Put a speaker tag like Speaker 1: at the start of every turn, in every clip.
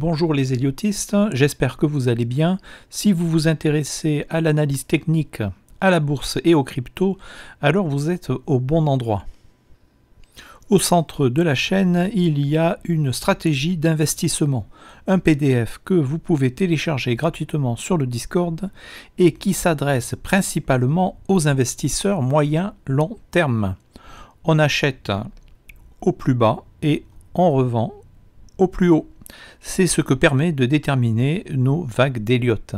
Speaker 1: Bonjour les héliotistes, j'espère que vous allez bien. Si vous vous intéressez à l'analyse technique, à la bourse et aux cryptos, alors vous êtes au bon endroit. Au centre de la chaîne, il y a une stratégie d'investissement, un PDF que vous pouvez télécharger gratuitement sur le Discord et qui s'adresse principalement aux investisseurs moyen-long terme. On achète au plus bas et on revend au plus haut. C'est ce que permet de déterminer nos vagues d'Elliott.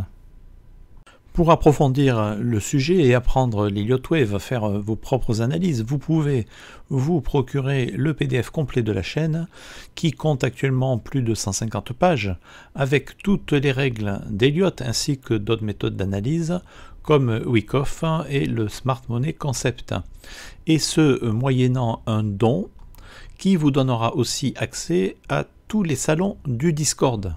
Speaker 1: Pour approfondir le sujet et apprendre l'Elliott Wave, faire vos propres analyses, vous pouvez vous procurer le PDF complet de la chaîne qui compte actuellement plus de 150 pages avec toutes les règles d'Elliott ainsi que d'autres méthodes d'analyse comme Wyckoff et le Smart Money Concept. Et ce, moyennant un don qui vous donnera aussi accès à tous les salons du Discord.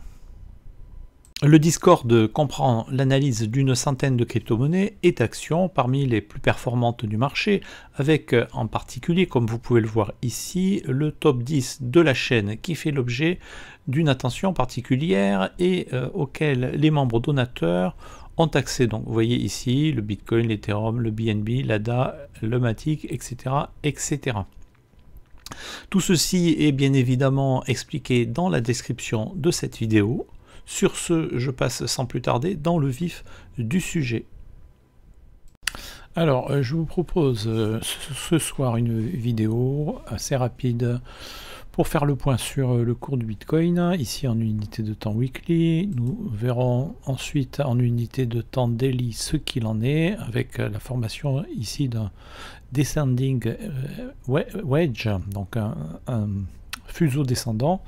Speaker 1: Le Discord comprend l'analyse d'une centaine de crypto-monnaies et d'actions parmi les plus performantes du marché, avec en particulier, comme vous pouvez le voir ici, le top 10 de la chaîne qui fait l'objet d'une attention particulière et auquel les membres donateurs ont accès. Donc vous voyez ici le Bitcoin, l'Ethereum, le BNB, l'ADA, le Matic, etc., etc. Tout ceci est bien évidemment expliqué dans la description de cette vidéo. Sur ce, je passe sans plus tarder dans le vif du sujet. Alors, je vous propose ce soir une vidéo assez rapide pour faire le point sur le cours du Bitcoin, ici en unité de temps weekly. Nous verrons ensuite en unité de temps daily ce qu'il en est, avec la formation ici d'un descending wedge, donc un fuseau descendant.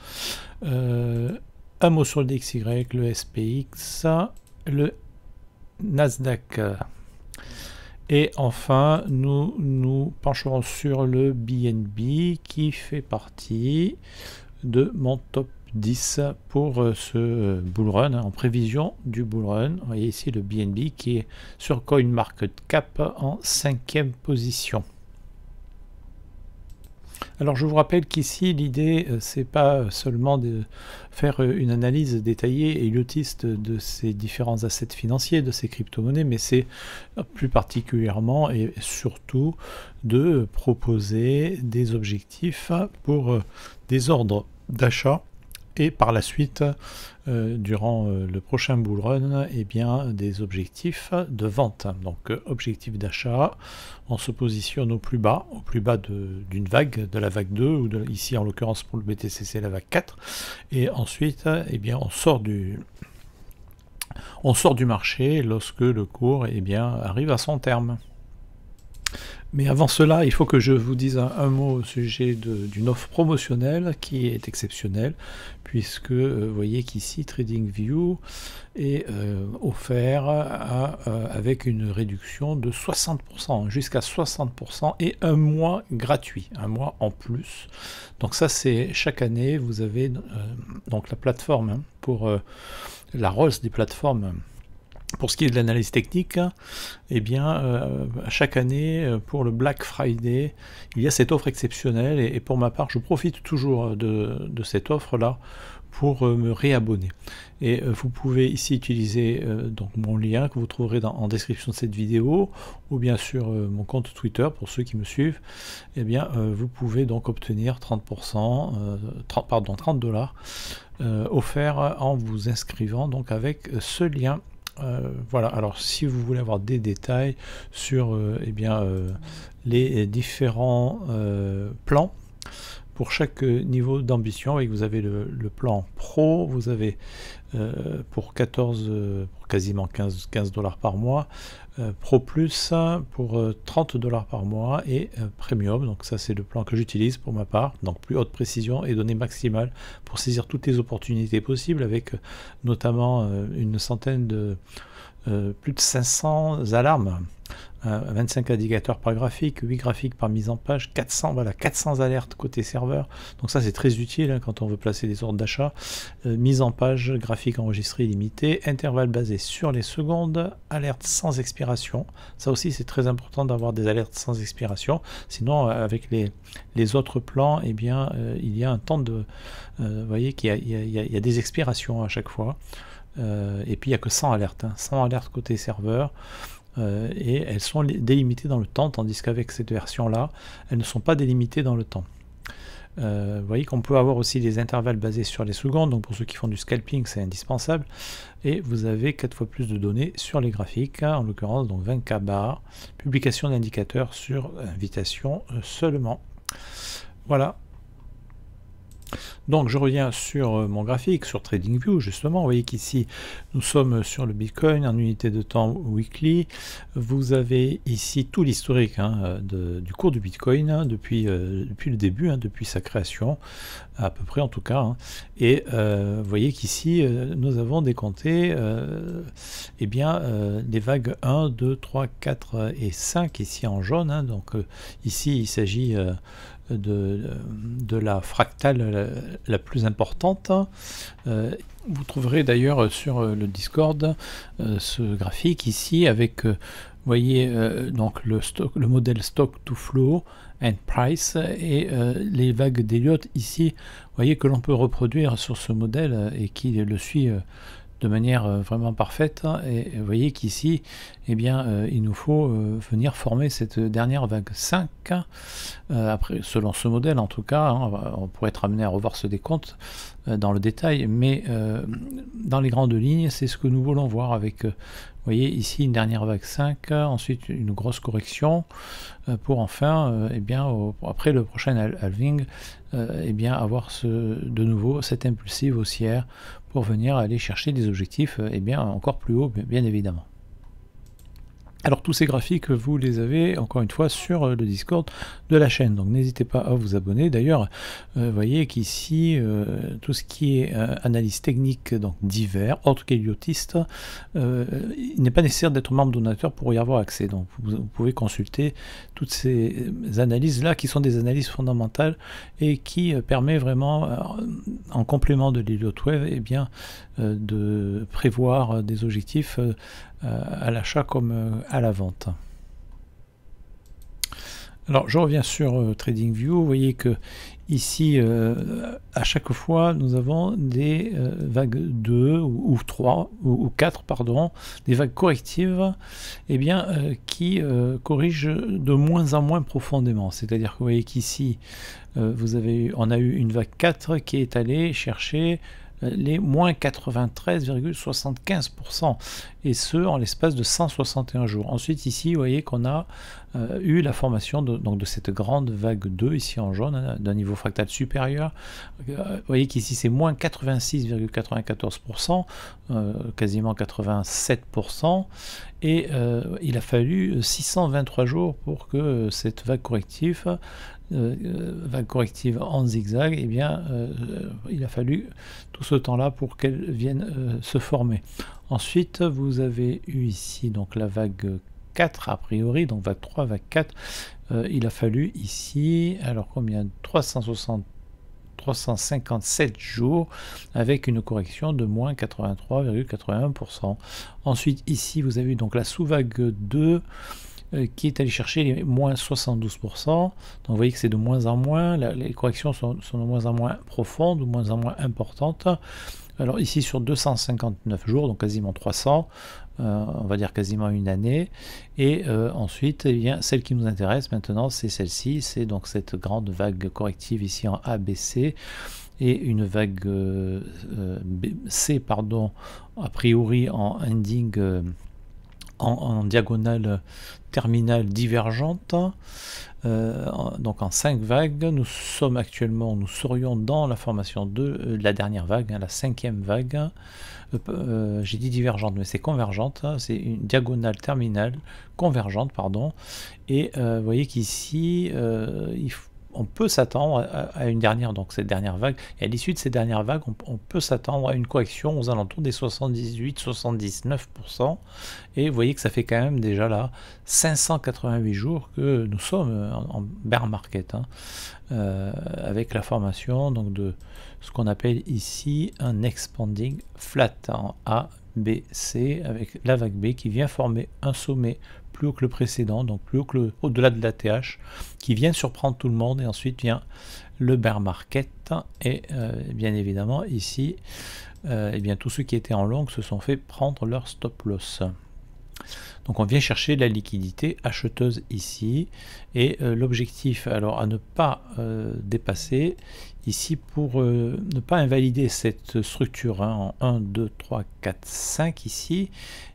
Speaker 1: Un mot sur le DXY, le SPX, le Nasdaq. Et enfin, nous nous pencherons sur le BNB qui fait partie de mon top 10 pour ce bull run, en prévision du bull run. Vous voyez ici le BNB qui est sur CoinMarketCap en 5e position. Alors je vous rappelle qu'ici l'idée c'est pas seulement de faire une analyse détaillée et élotiste de ces différents assets financiers, de ces crypto-monnaies, mais c'est plus particulièrement et surtout de proposer des objectifs pour des ordres d'achat et par la suite, durant le prochain bull run, eh bien, des objectifs de vente. Donc objectif d'achat, on se positionne au plus bas d'une vague, de la vague 2, ou ici en l'occurrence pour le BTC c'est la vague 4, et ensuite eh bien, on sort du marché lorsque le cours eh bien, arrive à son terme. Mais avant cela, il faut que je vous dise un mot au sujet d'une offre promotionnelle qui est exceptionnelle, puisque vous voyez qu'ici TradingView est offert avec une réduction de 60%, jusqu'à 60% et un mois gratuit, un mois en plus. Donc ça c'est chaque année, vous avez donc la plateforme pour la Rolls des plateformes. Pour ce qui est de l'analyse technique, eh bien, chaque année, pour le Black Friday, il y a cette offre exceptionnelle et pour ma part, je profite toujours de cette offre-là pour me réabonner. Et vous pouvez ici utiliser donc mon lien que vous trouverez en description de cette vidéo ou bien sur mon compte Twitter pour ceux qui me suivent. Eh bien, vous pouvez donc obtenir 30%, 30 dollars offerts en vous inscrivant donc avec ce lien. Voilà, alors si vous voulez avoir des détails sur eh bien, les différents plans pour chaque niveau d'ambition, et vous avez le plan pro, vous avez pour quasiment 15 dollars par mois, Pro Plus pour 30 dollars par mois et Premium, donc ça c'est le plan que j'utilise pour ma part, donc plus haute précision et données maximales pour saisir toutes les opportunités possibles avec notamment une centaine de plus de 500 alarmes 25 indicateurs par graphique, 8 graphiques par mise en page, 400, voilà, 400 alertes côté serveur. Donc ça c'est très utile hein, quand on veut placer des ordres d'achat. Mise en page, graphique enregistré illimité, intervalle basé sur les secondes, alerte sans expiration. Ça aussi c'est très important d'avoir des alertes sans expiration. Sinon avec les autres plans, eh bien il y a un temps de... vous voyez qu'il y a des expirations à chaque fois. Et puis il n'y a que 100 alertes, hein, 100 alertes côté serveur. Et elles sont délimitées dans le temps, tandis qu'avec cette version-là, elles ne sont pas délimitées dans le temps. Vous voyez qu'on peut avoir aussi des intervalles basés sur les secondes, donc pour ceux qui font du scalping, c'est indispensable. Et vous avez 4 fois plus de données sur les graphiques, en l'occurrence donc 20K bar, publication d'indicateurs sur invitation seulement. Voilà. Donc je reviens sur mon graphique, sur TradingView justement. Vous voyez qu'ici nous sommes sur le Bitcoin en unité de temps weekly. Vous avez ici tout l'historique hein, du cours du Bitcoin hein, depuis le début, hein, depuis sa création, à peu près en tout cas. Hein. Et vous voyez qu'ici nous avons décompté eh bien, les vagues 1, 2, 3, 4 et 5 ici en jaune. Hein. Donc ici il s'agit de la fractale la plus importante. Vous trouverez d'ailleurs sur le Discord ce graphique ici avec vous voyez donc le modèle stock to flow and price et les vagues d'Elliott ici, vous voyez que l'on peut reproduire sur ce modèle et qui le suit de manière vraiment parfaite. Et vous voyez qu'ici eh bien il nous faut venir former cette dernière vague 5 après selon ce modèle en tout cas hein, on pourrait être amené à revoir ce décompte dans le détail, mais dans les grandes lignes c'est ce que nous voulons voir avec vous voyez ici une dernière vague 5, ensuite une grosse correction pour enfin eh bien après le prochain halving eh bien avoir de nouveau cette impulsive haussière pour venir aller chercher des objectifs eh bien, encore plus haut, bien évidemment. Alors tous ces graphiques, vous les avez encore une fois sur le Discord de la chaîne, donc n'hésitez pas à vous abonner. D'ailleurs, vous voyez qu'ici, tout ce qui est analyse technique, donc divers, autres qu'Elliottiste, il n'est pas nécessaire d'être membre donateur pour y avoir accès. Donc vous pouvez consulter toutes ces analyses-là qui sont des analyses fondamentales et qui permet vraiment, en complément de l'Elliott Wave, eh bien, de prévoir des objectifs à l'achat comme à la vente. Alors je reviens sur TradingView, vous voyez que ici à chaque fois nous avons des vagues 2 ou 3 ou 4 pardon, des vagues correctives eh bien, qui corrigent de moins en moins profondément. C'est-à-dire que vous voyez qu'ici on a eu une vague 4 qui est allée chercher les moins 93,75%, et ce en l'espace de 161 jours. Ensuite ici vous voyez qu'on a eu la formation donc de cette grande vague 2 ici en jaune, hein, d'un niveau fractal supérieur. Vous voyez qu'ici c'est moins 86,94%, quasiment 87%, et il a fallu 623 jours pour que cette vague corrective en zigzag, eh bien, il a fallu tout ce temps-là pour qu'elle vienne se former. Ensuite, vous avez eu ici donc la vague 4 a priori, donc vague 3, vague 4. Il a fallu ici, alors combien, 357 jours avec une correction de moins 83,81%. Ensuite, ici, vous avez donc la sous-vague 2 qui est allé chercher les moins 72%. Donc vous voyez que c'est de moins en moins, les corrections sont de moins en moins profondes, de moins en moins importantes. Alors ici sur 259 jours, donc quasiment 300, on va dire quasiment une année. Et ensuite, eh bien, celle qui nous intéresse maintenant, c'est celle-ci, c'est donc cette grande vague corrective ici en ABC. Et une vague C, pardon, a priori en ending en diagonale terminale divergente, donc en 5 vagues. Nous serions dans la formation de la dernière vague, hein, la 5e vague. J'ai dit divergente, mais c'est convergente, hein, c'est une diagonale terminale convergente, pardon. Et vous voyez qu'ici, on peut s'attendre à une dernière, donc cette dernière vague, et à l'issue de cette dernière vague, on peut s'attendre à une correction aux alentours des 78-79%, et vous voyez que ça fait quand même déjà là 588 jours que nous sommes en bear market, hein, avec la formation donc de ce qu'on appelle ici un expanding flat en A, B, C, avec la vague B qui vient former un sommet plus haut que le précédent, donc plus haut que au-delà de la TH, qui vient surprendre tout le monde, et ensuite vient le bear market, et bien évidemment ici, et bien tous ceux qui étaient en long se sont fait prendre leur stop loss. Donc on vient chercher la liquidité acheteuse ici, et l'objectif alors à ne pas dépasser ici pour ne pas invalider cette structure, hein, en 1, 2, 3, 4, 5 ici,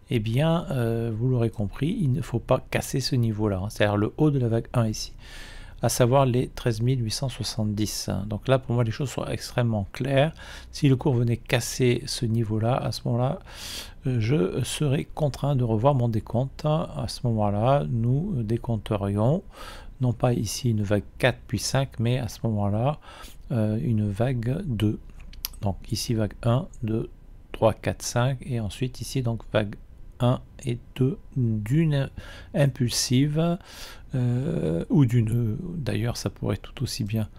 Speaker 1: eh bien vous l'aurez compris, il ne faut pas casser ce niveau là, hein, c'est-à-dire le haut de la vague 1 ici, à savoir les 13 870. Donc là, pour moi, les choses sont extrêmement claires. Si le cours venait casser ce niveau-là, à ce moment-là, je serais contraint de revoir mon décompte. À ce moment-là, nous décompterions, non pas ici une vague 4 puis 5, mais à ce moment-là, une vague 2. Donc ici, vague 1, 2, 3, 4, 5, et ensuite ici, donc vague 1 et 2 d'une impulsive, ou d'une, d'ailleurs ça pourrait tout aussi bien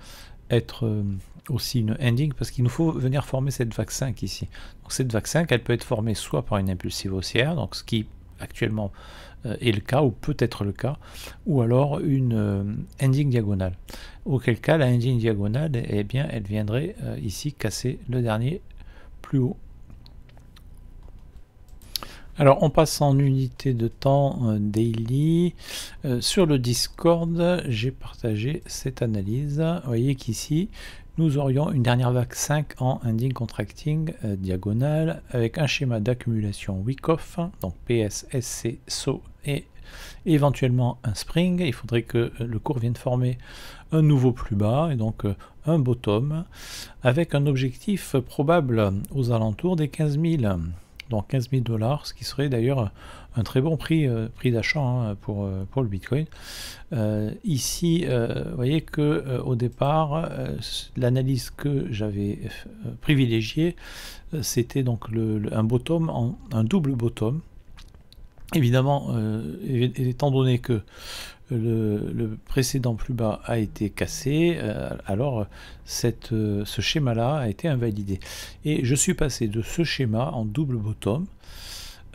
Speaker 1: être aussi une ending, parce qu'il nous faut venir former cette vague 5 ici. Donc cette vague 5, elle peut être formée soit par une impulsive haussière, donc ce qui actuellement est le cas, ou peut être le cas, ou alors une ending diagonale. Auquel cas, la ending diagonale, eh bien, elle viendrait ici casser le dernier plus haut. Alors on passe en unité de temps daily. Sur le Discord, j'ai partagé cette analyse. Vous voyez qu'ici, nous aurions une dernière vague 5 en ending contracting diagonale avec un schéma d'accumulation wick-off, donc PS, SC, SO et éventuellement un spring. Il faudrait que le cours vienne former un nouveau plus bas et donc un bottom avec un objectif probable aux alentours des 15 000. Donc 15 000 $, ce qui serait d'ailleurs un très bon prix d'achat, hein, pour le Bitcoin. Ici, vous voyez que au départ, l'analyse que j'avais privilégiée, c'était donc un bottom, un double bottom. Évidemment, étant donné que le précédent plus bas a été cassé, alors ce schéma-là a été invalidé. Et je suis passé de ce schéma en double bottom,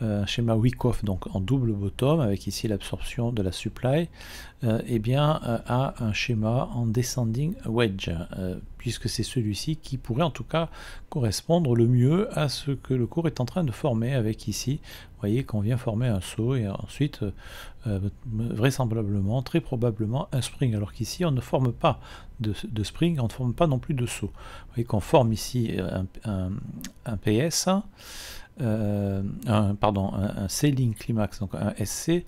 Speaker 1: un schéma wick-off donc en double bottom, avec ici l'absorption de la supply, et bien à un schéma en descending wedge, puisque c'est celui-ci qui pourrait en tout cas correspondre le mieux à ce que le cours est en train de former, avec ici, vous voyez qu'on vient former un saut et ensuite vraisemblablement, très probablement un spring, alors qu'ici on ne forme pas de spring, on ne forme pas non plus de saut. Vous voyez qu'on forme ici un PS, un selling climax, donc un SC,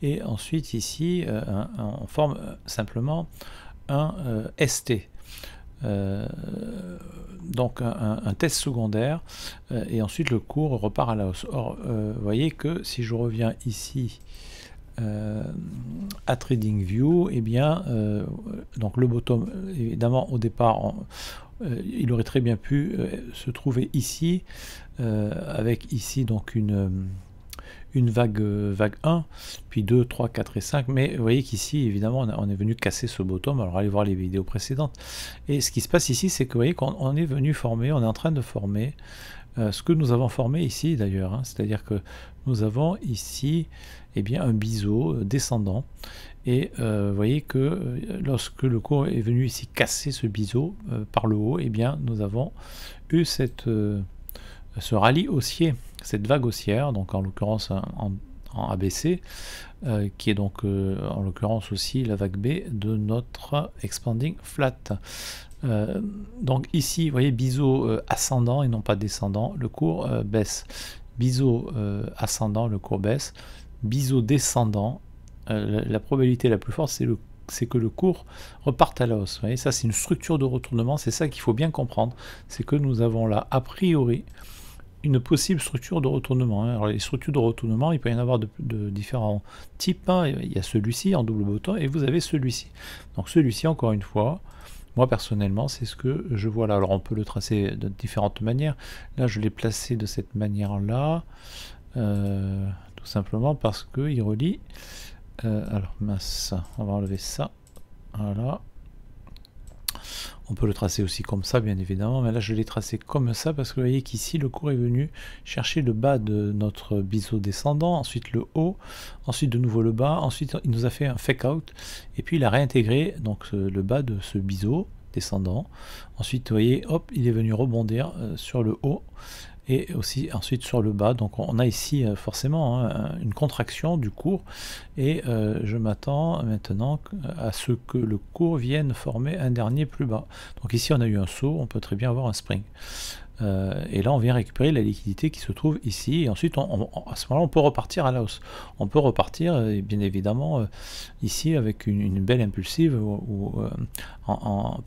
Speaker 1: et ensuite ici on forme simplement un ST, donc un test secondaire, et ensuite le cours repart à la hausse. Or vous voyez que si je reviens ici à TradingView, et bien donc le bottom, évidemment au départ il aurait très bien pu se trouver ici, avec ici donc une vague 1, puis 2, 3, 4 et 5, mais vous voyez qu'ici évidemment on est venu casser ce bottom. Alors allez voir les vidéos précédentes, et ce qui se passe ici, c'est que vous voyez qu'on est venu former, on est en train de former ce que nous avons formé ici d'ailleurs, hein, c'est-à-dire que nous avons ici bien un biseau descendant, et vous voyez que lorsque le cours est venu ici casser ce biseau par le haut, bien nous avons eu ce rallye haussier, cette vague haussière, donc en l'occurrence en ABC, qui est donc en l'occurrence aussi la vague B de notre expanding flat. Donc ici, vous voyez, biseau ascendant et non pas descendant, le cours baisse. Biseau ascendant, le cours baisse. Biseau descendant, la probabilité la plus forte, c'est que le cours reparte à la hausse. Vous voyez, ça c'est une structure de retournement, c'est ça qu'il faut bien comprendre. C'est que nous avons là, a priori, une possible structure de retournement. Alors les structures de retournement, il peut y en avoir de différents types. Hein. Il y a celui-ci en double bottom et vous avez celui-ci. Donc celui-ci, encore une fois, moi personnellement, c'est ce que je vois là. Alors on peut le tracer de différentes manières. Là, je l'ai placé de cette manière-là, tout simplement parce qu'il relie. Alors mince, on va enlever ça. Voilà. On peut le tracer aussi comme ça, bien évidemment, mais là je l'ai tracé comme ça parce que vous voyez qu'ici le cours est venu chercher le bas de notre biseau descendant, ensuite le haut, ensuite de nouveau le bas, ensuite il nous a fait un fake out, et puis il a réintégré donc le bas de ce biseau descendant. Ensuite, vous voyez, hop, il est venu rebondir sur le haut et aussi ensuite sur le bas. Donc on a ici forcément une contraction du cours, et je m'attends maintenant à ce que le cours vienne former un dernier plus bas. Donc ici on a eu un saut, on peut très bien avoir un spring. Et là on vient récupérer la liquidité qui se trouve ici, et ensuite à ce moment là on peut repartir à la hausse. On peut repartir bien évidemment ici avec une belle impulsive, ou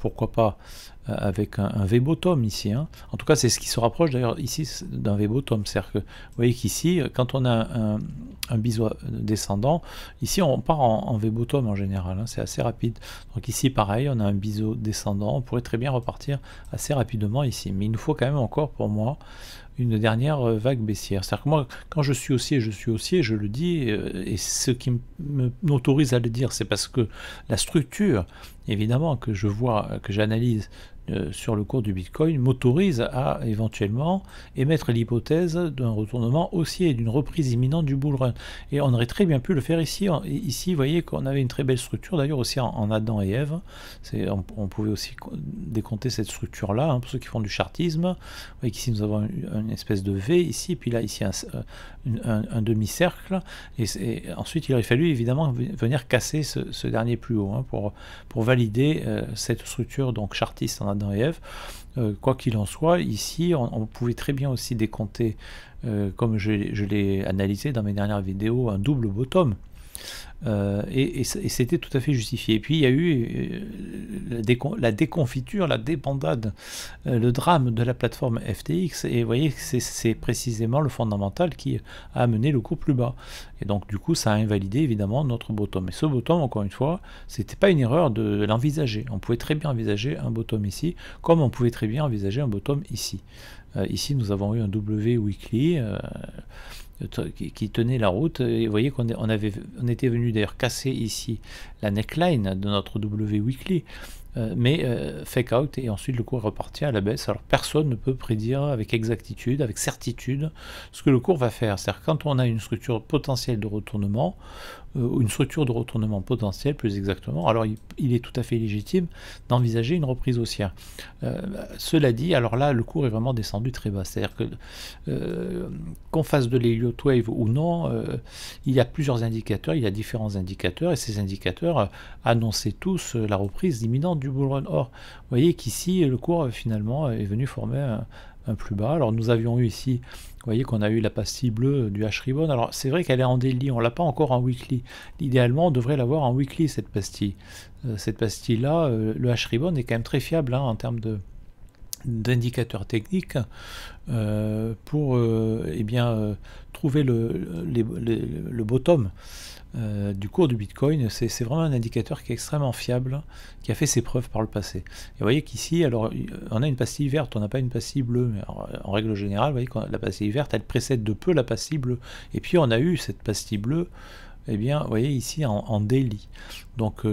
Speaker 1: pourquoi pas avec un V-bottom ici. Hein. En tout cas c'est ce qui se rapproche d'ailleurs ici d'un V-bottom, c'est-à-dire que vous voyez qu'ici quand on a un biseau descendant, ici on part en V-bottom en général, hein, c'est assez rapide. Donc ici pareil, on a un biseau descendant, on pourrait très bien repartir assez rapidement ici, mais il nous faut quand même encore pour moi une dernière vague baissière. C'est-à-dire que moi, quand je suis haussier, je le dis, et ce qui m'autorise à le dire, c'est parce que la structure, évidemment, que je vois, que j'analyse sur le cours du Bitcoin, m'autorise à éventuellement émettre l'hypothèse d'un retournement haussier et d'une reprise imminente du bull run. Et on aurait très bien pu le faire ici. Ici, vous voyez qu'on avait une très belle structure, d'ailleurs aussi en Adam et Ève. On pouvait aussi décompter cette structure-là, hein, pour ceux qui font du chartisme. Vous voyez qu'ici, nous avons une espèce de V ici, puis là, ici, un demi-cercle. Et ensuite, il aurait fallu évidemment venir casser ce dernier plus haut, hein, pour valider cette structure donc chartiste en Adam et Ève. Quoi qu'il en soit, ici, on pouvait très bien aussi décompter, comme je l'ai analysé dans mes dernières vidéos, un double bottom. Et c'était tout à fait justifié. Et puis il y a eu la déconfiture, la débandade, le drame de la plateforme FTX, et vous voyez que c'est précisément le fondamental qui a amené le cours plus bas. Et donc du coup ça a invalidé évidemment notre bottom. Et ce bottom, encore une fois, c'était pas une erreur de l'envisager. On pouvait très bien envisager un bottom ici, comme on pouvait très bien envisager un bottom ici. Ici nous avons eu un W weekly qui tenait la route, et vous voyez qu'on était venu d'ailleurs casser ici la neckline de notre W weekly, mais fake out, et ensuite le cours est reparti à la baisse. Alors personne ne peut prédire avec exactitude, avec certitude, ce que le cours va faire. C'est-à-dire quand on a une structure potentielle de retournement, une structure de retournement potentielle plus exactement, alors il est tout à fait légitime d'envisager une reprise haussière. Cela dit, alors là le cours est vraiment descendu très bas, c'est-à-dire que qu'on fasse de l'Elliott Wave ou non, il y a plusieurs indicateurs, il y a différents indicateurs, et ces indicateurs annonçaient tous la reprise imminente du bull run. Or, vous voyez qu'ici le cours finalement est venu former un plus bas. Alors nous avions eu ici, vous voyez qu'on a eu la pastille bleue du H-Ribbon. Alors c'est vrai qu'elle est en daily, on l'a pas encore en weekly. Idéalement on devrait l'avoir en weekly, cette pastille. Cette pastille là, le H-Ribbon est quand même très fiable, hein, en termes d'indicateurs techniques, pour trouver le bottom du cours du Bitcoin. C'est vraiment un indicateur qui est extrêmement fiable, qui a fait ses preuves par le passé. Et vous voyez qu'ici, alors on a une pastille verte, on n'a pas une pastille bleue, mais alors, en règle générale, vous voyez que la pastille verte, elle précède de peu la pastille bleue. Et puis on a eu cette pastille bleue, eh bien, vous voyez ici en daily. Donc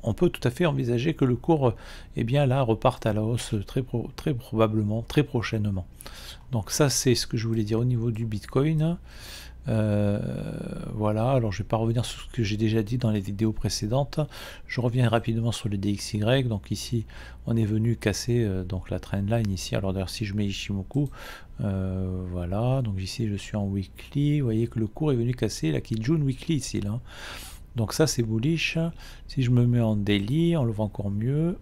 Speaker 1: on peut tout à fait envisager que le cours, eh bien là, reparte à la hausse très probablement, très prochainement. Donc ça, c'est ce que je voulais dire au niveau du Bitcoin. Voilà, alors je ne vais pas revenir sur ce que j'ai déjà dit dans les vidéos précédentes. Je reviens rapidement sur le DXY. Donc ici on est venu casser donc la trendline ici. Alors d'ailleurs si je mets Ishimoku, voilà, donc ici je suis en weekly, vous voyez que le cours est venu casser la Kijun weekly ici là. Donc ça c'est bullish. Si je me mets en daily, on le voit encore mieux.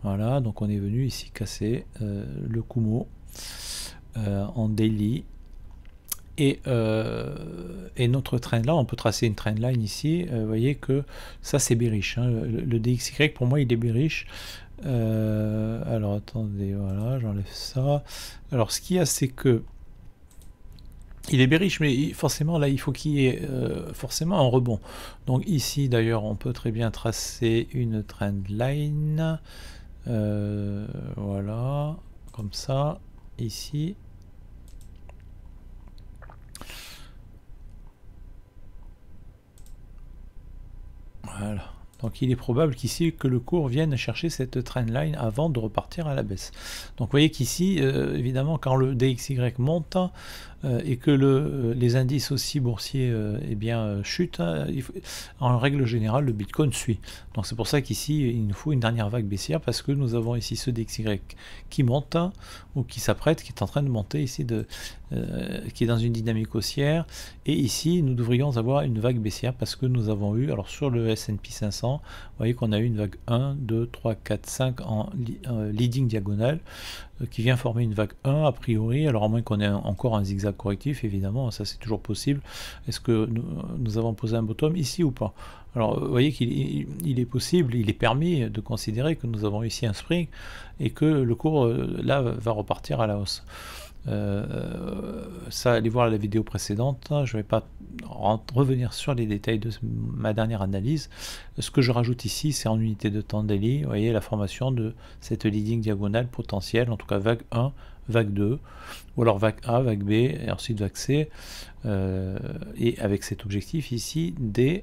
Speaker 1: Voilà, donc on est venu ici casser le Kumo en daily. Et notre trend là, on peut tracer une trendline ici. Vous voyez que ça c'est bearish, hein. Le DXY pour moi il est bearish. Alors attendez, voilà, j'enlève ça. Alors ce qu'il y a, c'est que il est bearish, mais forcément là il faut qu'il y ait forcément un rebond. Donc ici d'ailleurs on peut très bien tracer une trend line. Voilà, comme ça, ici. Voilà. Donc il est probable qu'ici que le cours vienne chercher cette trendline avant de repartir à la baisse. Donc vous voyez qu'ici, évidemment, quand le DXY monte et que les indices aussi boursiers eh bien, chutent, en règle générale, le Bitcoin suit. Donc c'est pour ça qu'ici, il nous faut une dernière vague baissière parce que nous avons ici ce DXY qui monte ou qui s'apprête, qui est en train de monter ici, qui est dans une dynamique haussière. Et ici, nous devrions avoir une vague baissière parce que nous avons eu, alors sur le S&P 500, vous voyez qu'on a eu une vague 1, 2, 3, 4, 5 en leading diagonale qui vient former une vague 1 a priori, alors à moins qu'on ait encore un zigzag correctif, évidemment, ça c'est toujours possible. Est-ce que nous avons posé un bottom ici ou pas? Alors vous voyez qu'il est possible, il est permis de considérer que nous avons ici un spring et que le cours là va repartir à la hausse. Ça, allez voir la vidéo précédente, je ne vais pas revenir sur les détails de ma dernière analyse. Ce que je rajoute ici, c'est en unité de temps daily, vous voyez la formation de cette leading diagonale potentielle, en tout cas vague 1, vague 2, ou alors vague A, vague B, et ensuite vague C, et avec cet objectif ici des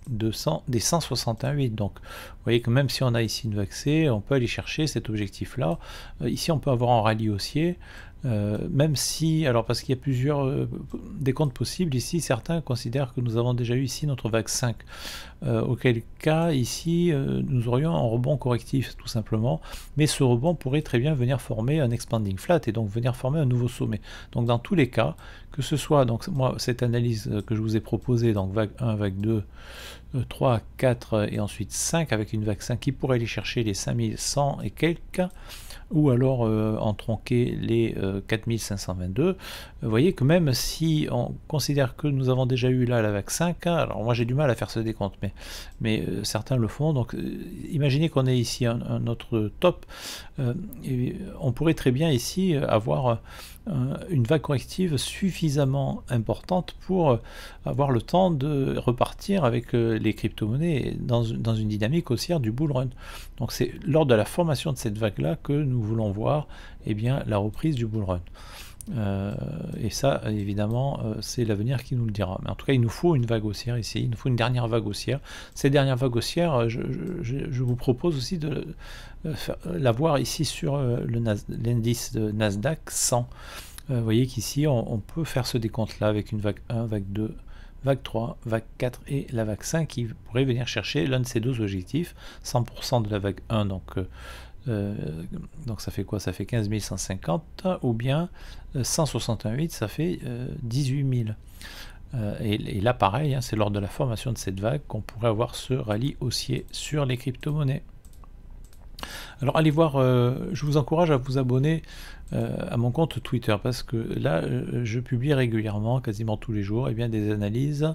Speaker 1: 168. Donc vous voyez que même si on a ici une vague C, on peut aller chercher cet objectif là. Ici on peut avoir un rallye haussier, même si, alors parce qu'il y a plusieurs décomptes possibles, ici certains considèrent que nous avons déjà eu ici notre vague 5, auquel cas ici nous aurions un rebond correctif tout simplement, mais ce rebond pourrait très bien venir former un expanding flat et donc venir former un nouveau sommet. Donc dans tous les cas, que ce soit donc moi cette analyse que je vous ai proposée, donc vague 1, vague 2, 3, 4 et ensuite 5 avec une vague 5 qui pourrait aller chercher les 5100 et quelques, ou alors en tronquer les 4522. Vous voyez que même si on considère que nous avons déjà eu là la vague 5, alors moi j'ai du mal à faire ce décompte, mais certains le font, donc imaginez qu'on ait ici un autre top, et on pourrait très bien ici avoir une vague corrective suffisamment importante pour avoir le temps de repartir avec les crypto-monnaies dans une dynamique haussière du bull run. Donc c'est lors de la formation de cette vague-là que nous voulons voir eh bien, la reprise du bull run. Et ça, évidemment, c'est l'avenir qui nous le dira. Mais en tout cas, il nous faut une vague haussière ici, il nous faut une dernière vague haussière. Cette dernière vague haussière, je vous propose aussi de la voir ici sur l'indice de Nasdaq 100. Vous voyez qu'ici, on peut faire ce décompte-là avec une vague 1, vague 2, vague 3, vague 4 et la vague 5 qui pourrait venir chercher l'un de ces deux objectifs, 100% de la vague 1, donc ça fait quoi? Ça fait 15 150, ou bien 168, ça fait 18 000. Et là, pareil, hein, c'est lors de la formation de cette vague qu'on pourrait avoir ce rallye haussier sur les crypto-monnaies. Alors allez voir, je vous encourage à vous abonner à mon compte Twitter parce que là je publie régulièrement, quasiment tous les jours, des analyses,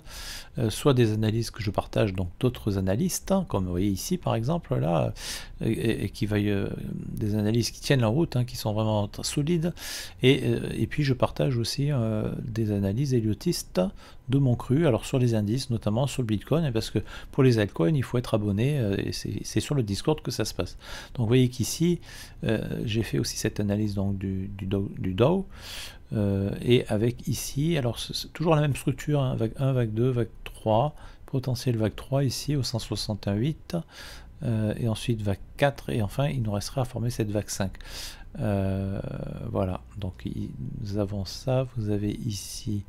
Speaker 1: soit des analyses que je partage donc d'autres analystes, hein, comme vous voyez ici par exemple là, et qui des analyses qui tiennent la route, hein, qui sont vraiment solides, et puis je partage aussi des analyses héliotistes de mon cru, alors sur les indices, notamment sur le Bitcoin, parce que pour les altcoins, il faut être abonné, et c'est sur le Discord que ça se passe. Donc vous voyez qu'ici, j'ai fait aussi cette analyse donc, du Dow, et avec ici, alors c'est toujours la même structure, hein, vague 1, vague 2, vague 3, potentiel vague 3 ici au 168, et ensuite vague 4, et enfin il nous restera à former cette vague 5. Voilà, donc nous avons ça, vous avez ici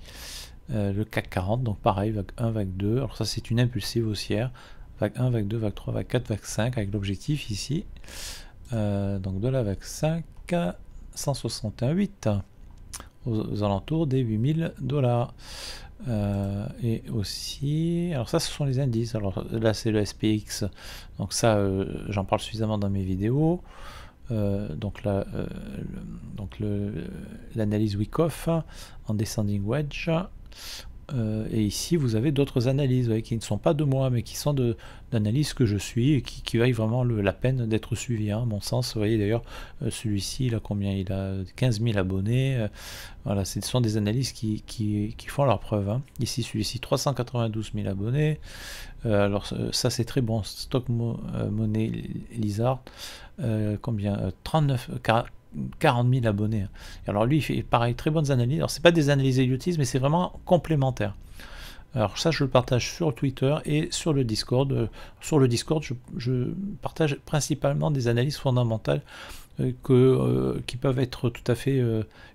Speaker 1: le CAC 40, donc pareil, vague 1, vague 2, alors ça c'est une impulsive haussière, vague 1, vague 2, vague 3, vague 4, vague 5, avec l'objectif ici, donc de la vague 5, 168, aux alentours des 8000 $. Et aussi, alors ça ce sont les indices, alors là c'est le SPX, donc ça j'en parle suffisamment dans mes vidéos. Donc là, l'analyse Wyckoff en descending wedge, Et ici, vous avez d'autres analyses, vous voyez, qui ne sont pas de moi, mais qui sont d'analyses que je suis et qui valent vraiment la peine d'être suivies, hein, à mon sens. Vous voyez d'ailleurs, celui-ci, il a combien? Il a 15 000 abonnés. Voilà, ce sont des analyses qui font leur preuve, hein. Ici, celui-ci, 392 000 abonnés. Alors, ça, c'est très bon. Stock Money Lizard, combien? 40 000 abonnés. Alors lui, il fait pareil, très bonnes analyses. Alors c'est pas des analyses idiotistes, mais c'est vraiment complémentaire. Alors ça, je le partage sur Twitter et sur le Discord. Sur le Discord, je partage principalement des analyses fondamentales qui peuvent être tout à fait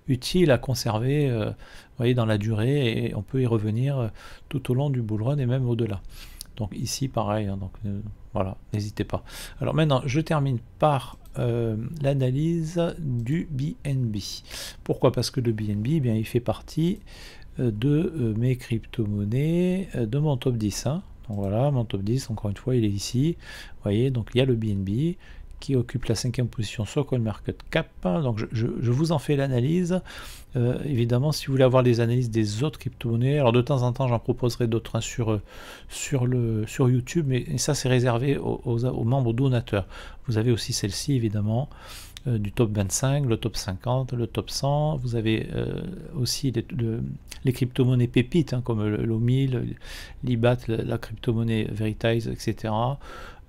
Speaker 1: utiles à conserver, vous voyez, dans la durée, et on peut y revenir tout au long du bull run et même au-delà. Donc ici, pareil, hein, donc voilà, n'hésitez pas. Alors maintenant, je termine par l'analyse du BNB. Pourquoi? Parce que le BNB, eh bien, il fait partie de mes crypto-monnaies, de mon top 10. Hein. Donc voilà, mon top 10, encore une fois, il est ici. Vous voyez, donc il y a le BNB qui occupe la 5e position sur CoinMarketCap. Donc je vous en fais l'analyse. Évidemment, si vous voulez avoir les analyses des autres crypto-monnaies, alors de temps en temps j'en proposerai d'autres, hein, sur YouTube, mais ça c'est réservé aux membres donateurs. Vous avez aussi celle-ci évidemment, du top 25, le top 50, le top 100. Vous avez aussi les crypto-monnaies pépites, hein, comme l'OMI, l'IBAT, la crypto-monnaie Veritize, etc.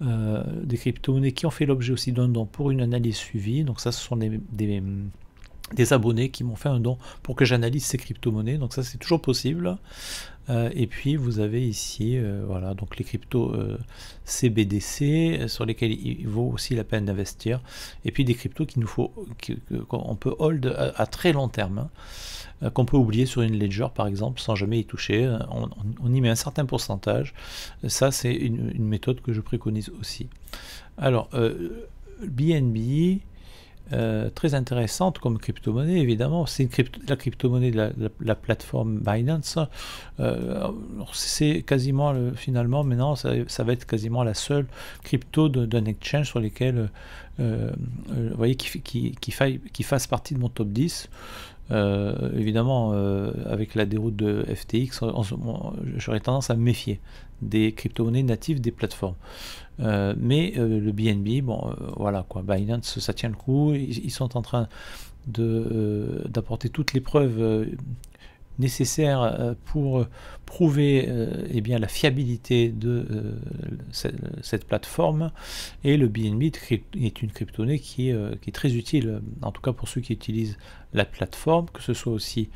Speaker 1: Des crypto-monnaies qui ont fait l'objet aussi d'un don pour une analyse suivie. Donc ça, ce sont des abonnés qui m'ont fait un don pour que j'analyse ces crypto-monnaies. Donc ça, c'est toujours possible. Et puis vous avez ici, voilà, donc les cryptos CBDC sur lesquels il vaut aussi la peine d'investir. Et puis des cryptos qu'on peut hold à très long terme, hein, qu'on peut oublier sur une ledger par exemple sans jamais y toucher. On y met un certain pourcentage. Ça, c'est une méthode que je préconise aussi. Alors, BNB. Très intéressante comme crypto-monnaie, évidemment. C'est la crypto-monnaie de la plateforme Binance. C'est quasiment, finalement, maintenant, ça va être quasiment la seule crypto d'un exchange sur lesquels, vous voyez, qui fasse partie de mon top 10. Évidemment, avec la déroute de FTX, j'aurais tendance à me méfier des crypto-monnaies natives des plateformes. Mais le BNB, bon, voilà quoi, Binance, ça tient le coup. Ils sont en train d'apporter toutes les preuves nécessaires pour prouver eh bien, la fiabilité de cette plateforme. Et le BNB est une crypto-monnaie qui est très utile, en tout cas pour ceux qui utilisent la plateforme, que ce soit aussi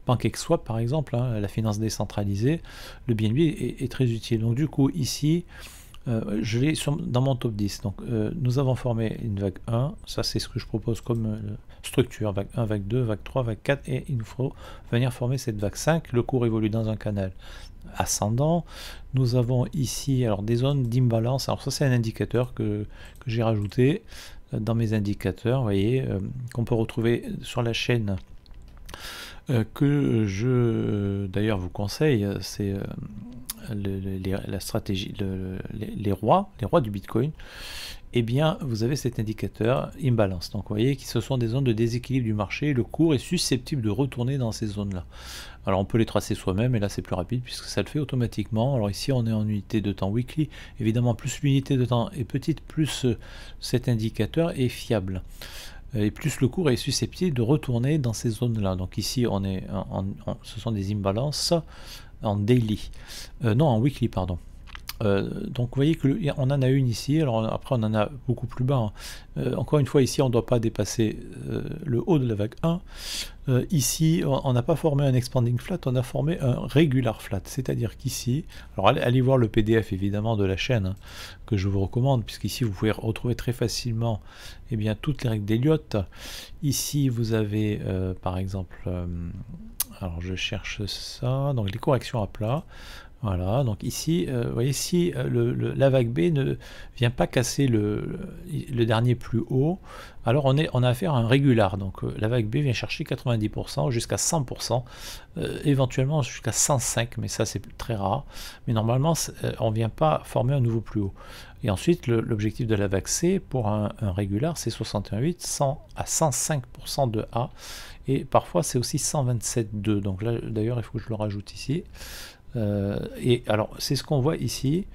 Speaker 1: PancakeSwap par exemple, hein, la finance décentralisée. Le BNB est très utile. Donc du coup ici, je l'ai dans mon top 10. Donc nous avons formé une vague 1, ça c'est ce que je propose comme structure, vague 1, vague 2, vague 3, vague 4, et il nous faut venir former cette vague 5. Le cours évolue dans un canal ascendant. Nous avons ici alors des zones d'imbalance. Alors ça c'est un indicateur que j'ai rajouté dans mes indicateurs, vous voyez, qu'on peut retrouver sur la chaîne, que je d'ailleurs vous conseille. C'est la stratégie, les rois du Bitcoin. Eh bien, vous avez cet indicateur imbalance. Donc, vous voyez que ce sont des zones de déséquilibre du marché et le cours est susceptible de retourner dans ces zones-là. Alors, on peut les tracer soi-même et là, c'est plus rapide puisque ça le fait automatiquement. Alors, ici, on est en unité de temps weekly. Évidemment, plus l'unité de temps est petite, plus cet indicateur est fiable. Et plus le cours est susceptible de retourner dans ces zones-là. Donc, ici, on est ce sont des imbalances en daily. Non, en weekly, pardon. Donc vous voyez qu'on en a une ici, alors après on en a beaucoup plus bas, hein. Encore une fois ici on ne doit pas dépasser le haut de la vague 1. Ici on n'a pas formé un expanding flat, on a formé un regular flat, c'est-à-dire qu'ici, alors allez voir le PDF évidemment de la chaîne, hein, que je vous recommande, puisqu'ici vous pouvez retrouver très facilement eh bien, toutes les règles d'Elliott. Ici vous avez par exemple, alors je cherche ça, donc les corrections à plat. Voilà, donc ici, vous voyez, si la vague B ne vient pas casser le dernier plus haut, alors on a affaire à un régular. Donc la vague B vient chercher 90% jusqu'à 100%, éventuellement jusqu'à 105, mais ça c'est très rare. Mais normalement, on ne vient pas former un nouveau plus haut. Et ensuite, l'objectif de la vague C pour un régular, c'est 61,8, 100 à 105% de A. Et parfois, c'est aussi 127,2. Donc là, d'ailleurs, il faut que je le rajoute ici. Et alors, c'est ce qu'on voit ici.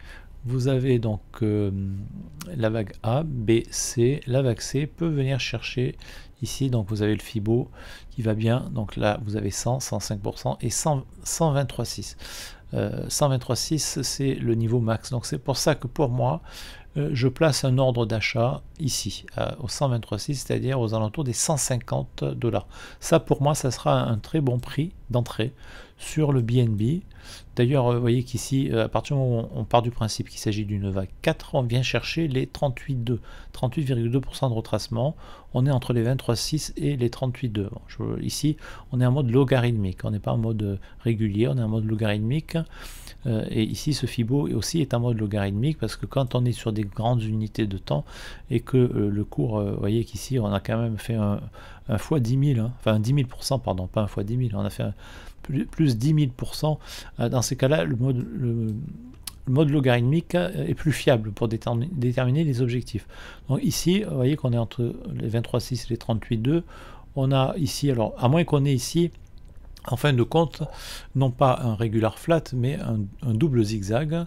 Speaker 1: Vous avez donc la vague A, B, C. La vague C peut venir chercher ici. Donc vous avez le Fibo qui va bien. Donc là, vous avez 100, 105% et 123,6. 123,6, c'est le niveau max. Donc c'est pour ça que pour moi, je place un ordre d'achat ici, au 123,6, c'est-à-dire aux alentours des 150 $. Ça, pour moi, ça sera un très bon prix d'entrée sur le BNB. D'ailleurs, vous voyez qu'ici, à partir du moment où on part du principe qu'il s'agit d'une vague 4, on vient chercher les 38,2, 38,2% de retracement. On est entre les 23,6 et les 38,2. Bon, ici, on est en mode logarithmique, on n'est pas en mode régulier, on est en mode logarithmique. Et ici, ce Fibo aussi est en mode logarithmique parce que quand on est sur des grandes unités de temps et que le cours, vous voyez qu'ici, on a quand même fait un fois 10 000, hein, enfin 10 000%, pardon, pas un fois 10 000, on a fait plus 10 000%. Dans ces cas-là, le mode logarithmique est plus fiable pour déterminer les objectifs. Donc ici, vous voyez qu'on est entre les 23,6 et les 38,2. On a ici, alors à moins qu'on ait ici, en fin de compte, non pas un regular flat, mais un double zigzag.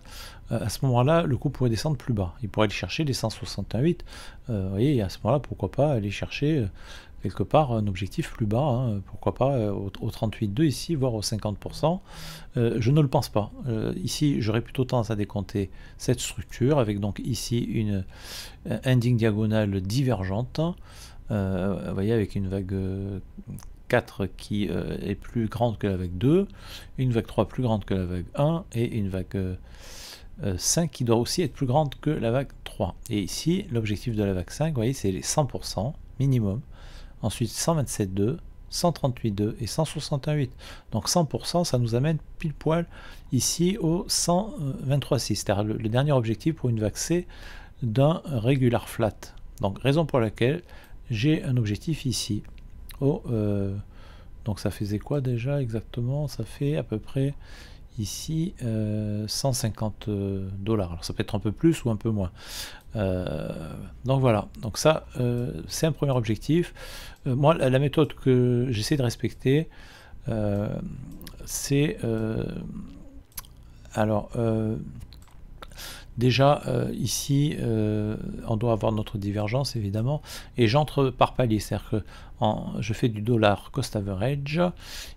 Speaker 1: À ce moment-là, le cours pourrait descendre plus bas. Il pourrait aller chercher les 168. Vous voyez, et à ce moment-là, pourquoi pas aller chercher quelque part un objectif plus bas, hein, pourquoi pas au 38,2 ici, voire au 50%. Je ne le pense pas. Ici, j'aurais plutôt tendance à décompter cette structure, avec donc ici une ending diagonale divergente, vous voyez, avec une vague 4 qui est plus grande que la vague 2, une vague 3 plus grande que la vague 1, et une vague 5 qui doit aussi être plus grande que la vague 3. Et ici, l'objectif de la vague 5, vous voyez, c'est les 100% minimum. Ensuite 127,2, 138,2 et 161,8. Donc 100%, ça nous amène pile poil ici au 123,6, c'est-à-dire le dernier objectif pour une vague C d'un regular flat. Donc raison pour laquelle j'ai un objectif ici. Donc ça faisait quoi déjà exactement? Ça fait à peu près ici 150 $. Alors ça peut être un peu plus ou un peu moins. Donc voilà, donc ça c'est un premier objectif. Moi la méthode que j'essaie de respecter c'est déjà ici on doit avoir notre divergence évidemment, et j'entre par palier, c'est-à-dire que je fais du dollar cost average.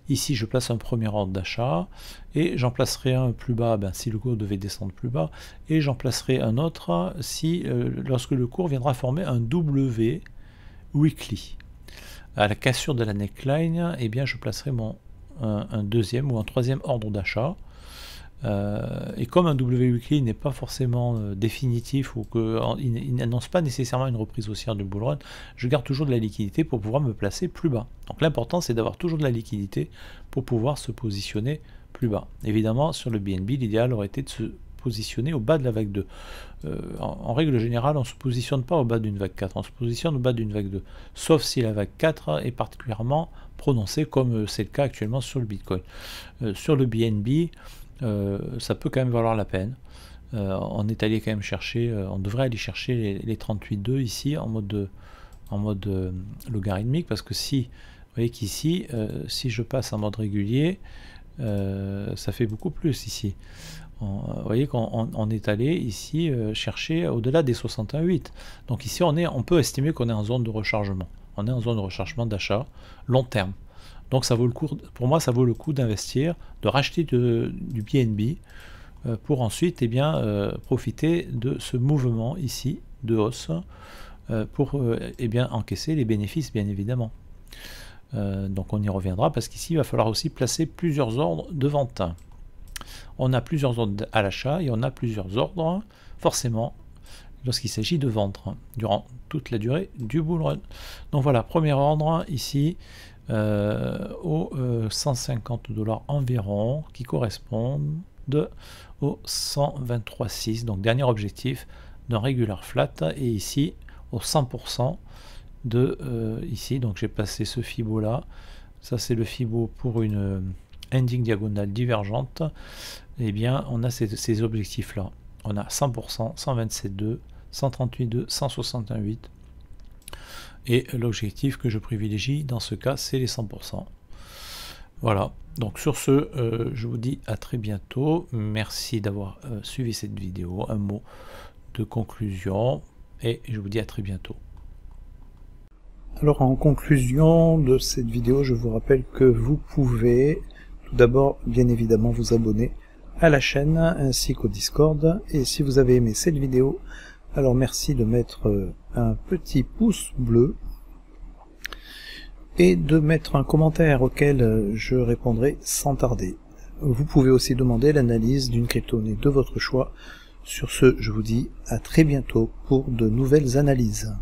Speaker 1: Ici je place un premier ordre d'achat et j'en placerai un plus bas si le cours devait descendre plus bas, et j'en placerai un autre si lorsque le cours viendra former un W weekly. À la cassure de la neckline, eh bien je placerai un deuxième ou un troisième ordre d'achat. Et comme un W weekly n'est pas forcément définitif, ou qu'il n'annonce pas nécessairement une reprise haussière du bull run, je garde toujours de la liquidité pour pouvoir me placer plus bas. Donc l'important c'est d'avoir toujours de la liquidité pour pouvoir se positionner plus bas. Évidemment sur le BNB, l'idéal aurait été de se positionner au bas de la vague 2. En règle générale, on ne se positionne pas au bas d'une vague 4, on se positionne au bas d'une vague 2, sauf si la vague 4 est particulièrement prononcée, comme c'est le cas actuellement sur le Bitcoin. Sur le BNB, ça peut quand même valoir la peine. On est allé quand même chercher, on devrait aller chercher les 38,2 ici en mode logarithmique, parce que si, vous voyez qu'ici, si je passe en mode régulier, ça fait beaucoup plus ici. Vous voyez qu'on est allé ici chercher au-delà des 61,8. Donc ici on peut estimer qu'on est en zone de rechargement. On est en zone de rechargement d'achat long terme. Donc ça vaut le coup, pour moi ça vaut le coup d'investir, de racheter du BNB pour ensuite profiter de ce mouvement ici de hausse pour encaisser les bénéfices bien évidemment. Donc on y reviendra parce qu'ici il va falloir aussi placer plusieurs ordres de vente. On a plusieurs ordres à l'achat et on a plusieurs ordres forcément lorsqu'il s'agit de vendre durant toute la durée du bull run. Donc voilà, premier ordre ici aux 150 $ environ, qui correspondent au 123,6, donc dernier objectif d'un regular flat, et ici au 100% de ici, donc j'ai passé ce Fibo là, ça c'est le Fibo pour une ending diagonale divergente. Et bien on a ces objectifs là on a 100%, 127,2, 138,2, 168. Et l'objectif que je privilégie dans ce cas, c'est les 100%. Voilà, donc sur ce, je vous dis à très bientôt. Merci d'avoir suivi cette vidéo. Un mot de conclusion et je vous dis à très bientôt.
Speaker 2: Alors en conclusion de cette vidéo, je vous rappelle que vous pouvez tout d'abord bien évidemment vous abonner à la chaîne ainsi qu'au Discord. Et si vous avez aimé cette vidéo, alors merci de mettre un petit pouce bleu et de mettre un commentaire auquel je répondrai sans tarder. Vous pouvez aussi demander l'analyse d'une crypto-monnaie de votre choix. Sur ce, je vous dis à très bientôt pour de nouvelles analyses.